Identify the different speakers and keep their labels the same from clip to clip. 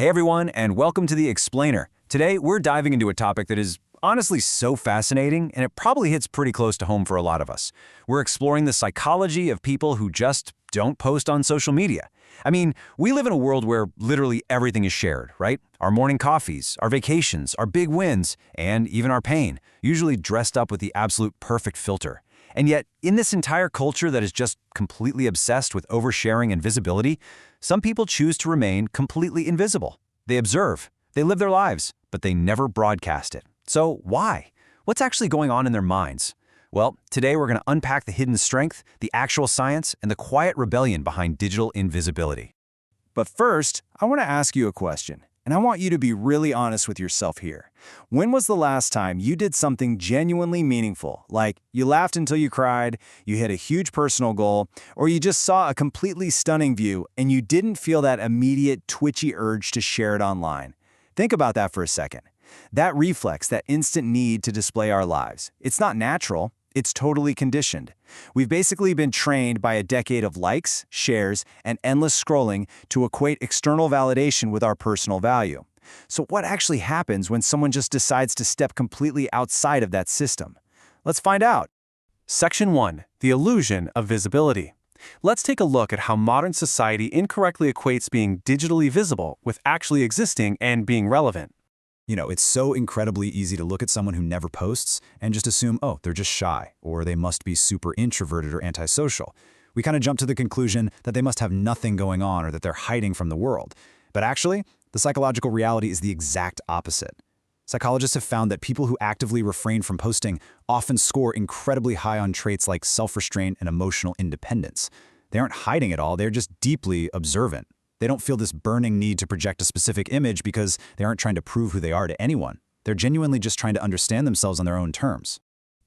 Speaker 1: Hey everyone, and welcome to The Explainer. Today, we're diving into a topic that is honestly so fascinating, and it probably hits pretty close to home for a lot of us. We're exploring the psychology of people who just don't post on social media. I mean, we live in a world where literally everything is shared, right? Our morning coffees, our vacations, our big wins, and even our pain, usually dressed up with the absolute perfect filter. And yet, in this entire culture that is just completely obsessed with oversharing and visibility, some people choose to remain completely invisible. They observe, they live their lives, but they never broadcast it. So why? What's actually going on in their minds? Well, today we're going to unpack the hidden strength, the actual science, and the quiet rebellion behind digital invisibility.
Speaker 2: But first, I want to ask you a question, and I want you to be really honest with yourself here. When was the last time you did something genuinely meaningful, like you laughed until you cried, you hit a huge personal goal, or you just saw a completely stunning view and you didn't feel that immediate twitchy urge to share it online? Think about that for a second. That reflex, that instant need to display our lives, it's not natural. It's totally conditioned. We've basically been trained by a decade of likes, shares, and endless scrolling to equate external validation with our personal value. So what actually happens when someone just decides to step completely outside of that system? Let's find out.
Speaker 3: Section 1. The illusion of visibility. Let's take a look at how modern society incorrectly equates being digitally visible with actually existing and being relevant.
Speaker 4: It's so incredibly easy to look at someone who never posts and just assume, oh, they're just shy, or they must be super introverted or antisocial. We kind of jump to the conclusion that they must have nothing going on or that they're hiding from the world. But actually, the psychological reality is the exact opposite. Psychologists have found that people who actively refrain from posting often score incredibly high on traits like self-restraint and emotional independence. They aren't hiding it all, they're just deeply observant. They don't feel this burning need to project a specific image because they aren't trying to prove who they are to anyone. They're genuinely just trying to understand themselves on their own terms.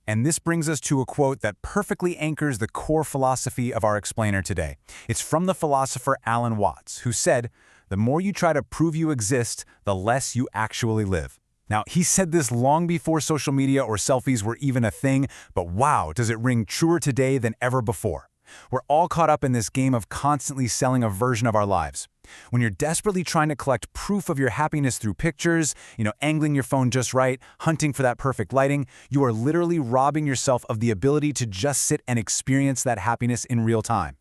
Speaker 5: And this brings us to a quote that perfectly anchors the core philosophy of our explainer today. It's from the philosopher Alan Watts, who said, "The more you try to prove you exist, the less you actually live." Now, he said this long before social media or selfies were even a thing, but wow, does it ring truer today than ever before. We're all caught up in this game of constantly selling a version of our lives. When you're desperately trying to collect proof of your happiness through pictures, angling your phone just right, hunting for that perfect lighting, you are literally robbing yourself of the ability to just sit and experience that happiness in real time.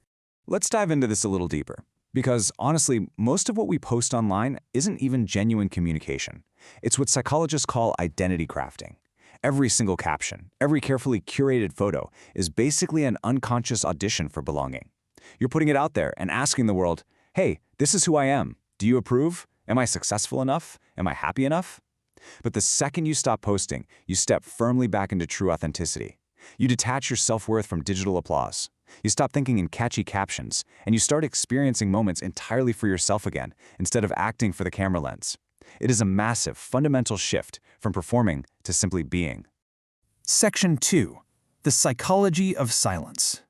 Speaker 2: Let's dive into this a little deeper, because honestly, most of what we post online isn't even genuine communication. It's what psychologists call identity crafting. Every single caption, every carefully curated photo is basically an unconscious audition for belonging. You're putting it out there and asking the world, hey, this is who I am. Do you approve? Am I successful enough? Am I happy enough? But the second you stop posting, you step firmly back into true authenticity. You detach your self-worth from digital applause. You stop thinking in catchy captions, and you start experiencing moments entirely for yourself again, instead of acting for the camera lens. It is a massive, fundamental shift from performing to simply being. Section 2. The psychology of silence.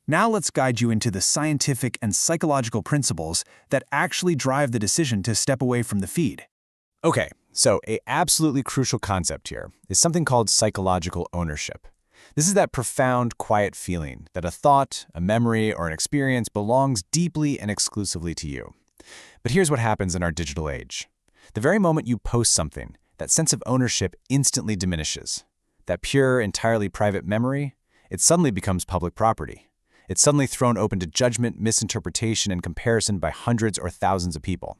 Speaker 2: Now let's guide you into the scientific and psychological principles that actually drive the decision to step away from the feed.
Speaker 4: Okay, so an absolutely crucial concept here is something called psychological ownership. This is that profound, quiet feeling that a thought, a memory, or an experience belongs deeply and exclusively to you. But here's what happens in our digital age. The very moment you post something, that sense of ownership instantly diminishes. That pure, entirely private memory, it suddenly becomes public property. It's suddenly thrown open to judgment, misinterpretation, and comparison by hundreds or thousands of people.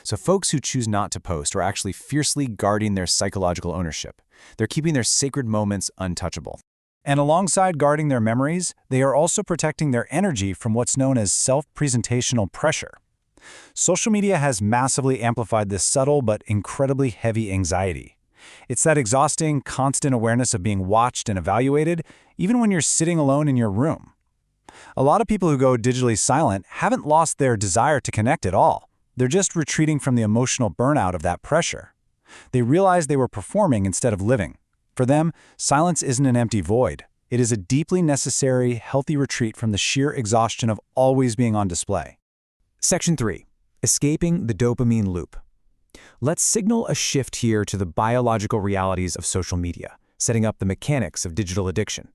Speaker 4: So folks who choose not to post are actually fiercely guarding their psychological ownership. They're keeping their sacred moments untouchable.
Speaker 5: And alongside guarding their memories, they are also protecting their energy from what's known as self-presentational pressure. Social media has massively amplified this subtle but incredibly heavy anxiety. It's that exhausting, constant awareness of being watched and evaluated, even when you're sitting alone in your room. A lot of people who go digitally silent haven't lost their desire to connect at all. They're just retreating from the emotional burnout of that pressure. They realize they were performing instead of living. For them, silence isn't an empty void. It is a deeply necessary, healthy retreat from the sheer exhaustion of always being on display.
Speaker 6: Section 3. Escaping the dopamine loop. Let's signal a shift here to the biological realities of social media, setting up the mechanics of digital addiction.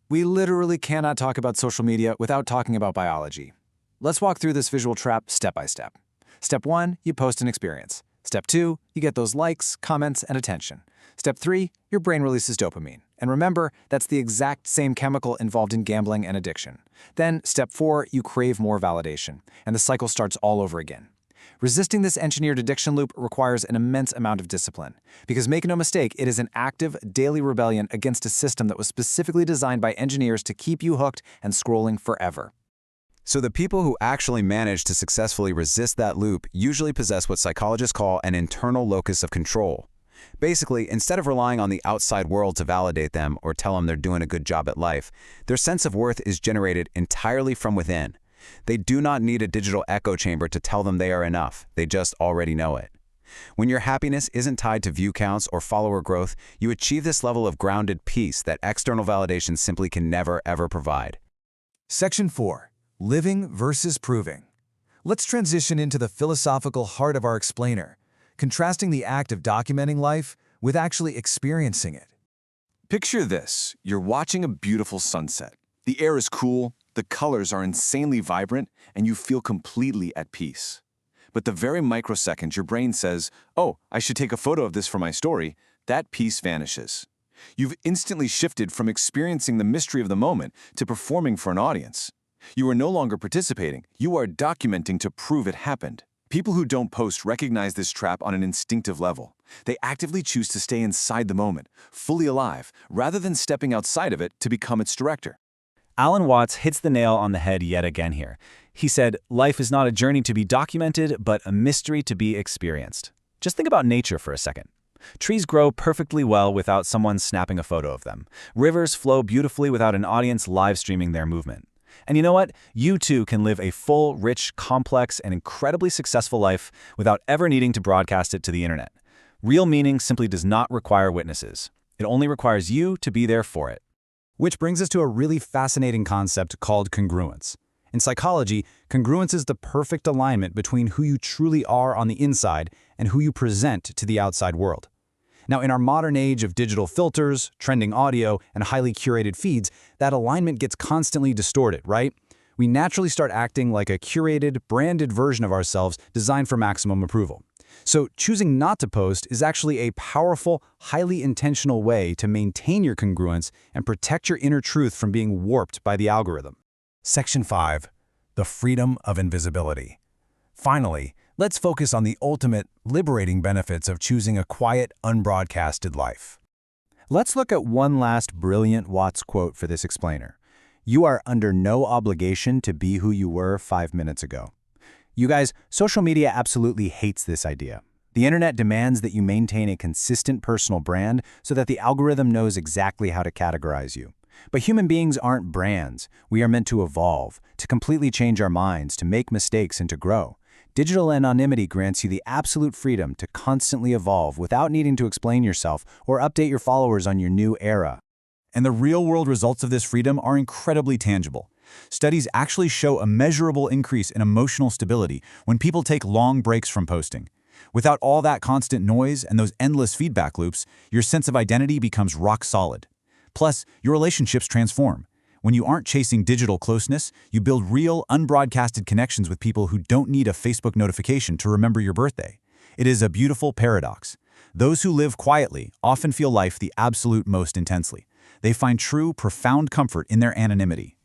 Speaker 2: We literally cannot talk about social media without talking about biology. Let's walk through this visual trap step by step.
Speaker 4: Step 1, you post an experience. Step 2, you get those likes, comments, and attention. Step 3, your brain releases dopamine. And remember, that's the exact same chemical involved in gambling and addiction. Then, Step 4, you crave more validation, and the cycle starts all over again. Resisting this engineered addiction loop requires an immense amount of discipline, because make no mistake, it is an active, daily rebellion against a system that was specifically designed by engineers to keep you hooked and scrolling forever.
Speaker 2: So the people who actually manage to successfully resist that loop usually possess what psychologists call an internal locus of control. Basically, instead of relying on the outside world to validate them or tell them they're doing a good job at life, their sense of worth is generated entirely from within. They do not need a digital echo chamber to tell them they are enough. They just already know it. When your happiness isn't tied to view counts or follower growth, you achieve this level of grounded peace that external validation simply can never, ever provide.
Speaker 4: Section 4. Living versus proving. Let's transition into the philosophical heart of our explainer, contrasting the act of documenting life with actually experiencing it.
Speaker 2: Picture this. You're watching a beautiful sunset. The air is cool, the colors are insanely vibrant, and you feel completely at peace. But the very microsecond your brain says, "Oh, I should take a photo of this for my story," that peace vanishes. You've instantly shifted from experiencing the mystery of the moment to performing for an audience. You are no longer participating, you are documenting to prove it happened. People who don't post recognize this trap on an instinctive level. They actively choose to stay inside the moment, fully alive, rather than stepping outside of it to become its director.
Speaker 1: Alan Watts hits the nail on the head yet again here. He said, life is not a journey to be documented, but a mystery to be experienced. Just think about nature for a second. Trees grow perfectly well without someone snapping a photo of them. Rivers flow beautifully without an audience live streaming their movement. And you know what? You too can live a full, rich, complex, and incredibly successful life without ever needing to broadcast it to the internet. Real meaning simply does not require witnesses. It only requires you to be there for it.
Speaker 5: Which brings us to a really fascinating concept called congruence. In psychology, congruence is the perfect alignment between who you truly are on the inside and who you present to the outside world. Now, in our modern age of digital filters, trending audio, and highly curated feeds, that alignment gets constantly distorted, right? We naturally start acting like a curated, branded version of ourselves designed for maximum approval. So choosing not to post is actually a powerful, highly intentional way to maintain your congruence and protect your inner truth from being warped by the algorithm. Section 5. The freedom of invisibility. Finally, let's focus on the ultimate, liberating benefits of choosing a quiet, unbroadcasted life. Let's look at one last brilliant Watts quote for this explainer. You are under no obligation to be who you were 5 minutes ago. You guys, social media absolutely hates this idea. The internet demands that you maintain a consistent personal brand so that the algorithm knows exactly how to categorize you. But human beings aren't brands. We are meant to evolve, to completely change our minds, to make mistakes, and to grow. Digital anonymity grants you the absolute freedom to constantly evolve without needing to explain yourself or update your followers on your new era. And the real-world results of this freedom are incredibly tangible. Studies actually show a measurable increase in emotional stability when people take long breaks from posting. Without all that constant noise and those endless feedback loops, your sense of identity becomes rock solid. Plus, your relationships transform. When you aren't chasing digital closeness, you build real, unbroadcasted connections with people who don't need a Facebook notification to remember your birthday. It is a beautiful paradox. Those who live quietly often feel life the absolute most intensely. They find true, profound comfort in their anonymity.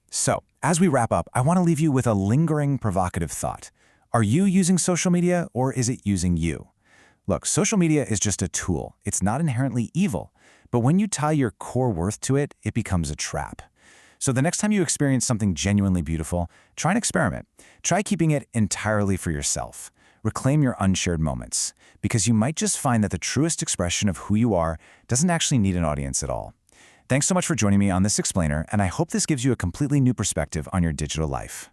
Speaker 5: So, as we wrap up, I want to leave you with a lingering, provocative thought. Are you using social media, or is it using you? Look, social media is just a tool. It's not inherently evil. But when you tie your core worth to it, it becomes a trap. So the next time you experience something genuinely beautiful, try an experiment. Try keeping it entirely for yourself. Reclaim your unshared moments, because you might just find that the truest expression of who you are doesn't actually need an audience at all. Thanks so much for joining me on this explainer, and I hope this gives you a completely new perspective on your digital life.